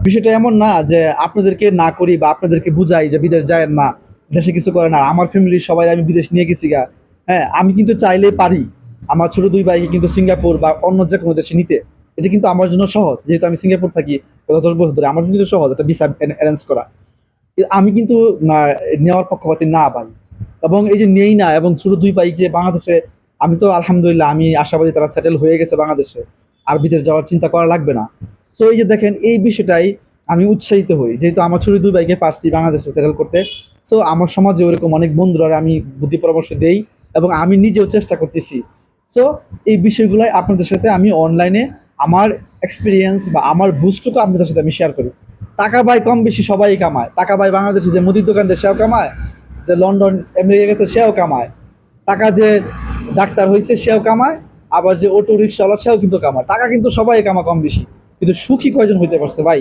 বিষয়টা এমন না যে আপনাদেরকে না করি বা আপনাদেরকে বুঝাই যে বিদেশ যায় না, দেশে কিছু করে না। আমার ফ্যামিলির সবাই আমি বিদেশ নিয়ে গেছি গা। হ্যাঁ, আমি কিন্তু চাইলেই পারি আমার ছোট ২ ভাইকে কিন্তু সিঙ্গাপুর বা অন্য যেকোনো দেশে নিতে। এটা কিন্তু আমার জন্য সহজ। যেহেতু আমি সিঙ্গাপুর থাকি গত ১০ বছর ধরে। আমার জন্য কিন্তু সহজ একটা ভিসা এরেঞ্জ করা। আমি কিন্তু না নেওয়ার পক্ষপাতী না ভাই। এবং এই যে নেই না এবং ছোট ২ ভাই যে বাংলাদেশে, আমি তো আলহামদুলিল্লাহ আমি আশাবাদী তারা সেটেল হয়ে গেছে বাংলাদেশে। আর বিদেশ যাওয়ার চিন্তা করা লাগবে না। সো এই যে দেখেন এই বিষয়টাই আমি উৎসাহিত হই। যেহেতু আমার ছোট ২ ভাইকে পারছি বাংলাদেশে সেটেল করতে। সো আমার সমাজে ওরকম অনেক বন্ধুরা আমি বুদ্ধি পরামর্শ দেই এবং আমি নিজেও চেষ্টা করতেছি। সো এই বিষয়গুলাই আপনাদের সাথে আমি অনলাইনে আমার এক্সপেরিয়েন্স বা আমার বুঝটুকু আপনাদের সাথে আমি শেয়ার করি। টাকা ভাই কম বেশি সবাই কামায়। টাকা ভাই বাংলাদেশে যে মুদির দোকান দেয় সেও কামায়, যে লন্ডন আমেরিকা গেছে সেও কামায়। টাকা যে ডাক্তার হয়েছে সেও কামায়, আবার যে অটো রিক্সাওয়ালা সেও কিন্তু কামায়। টাকা কিন্তু সবাই কামা কম বেশি। কিন্তু সুখী কয়জন হইতে পারছে ভাই?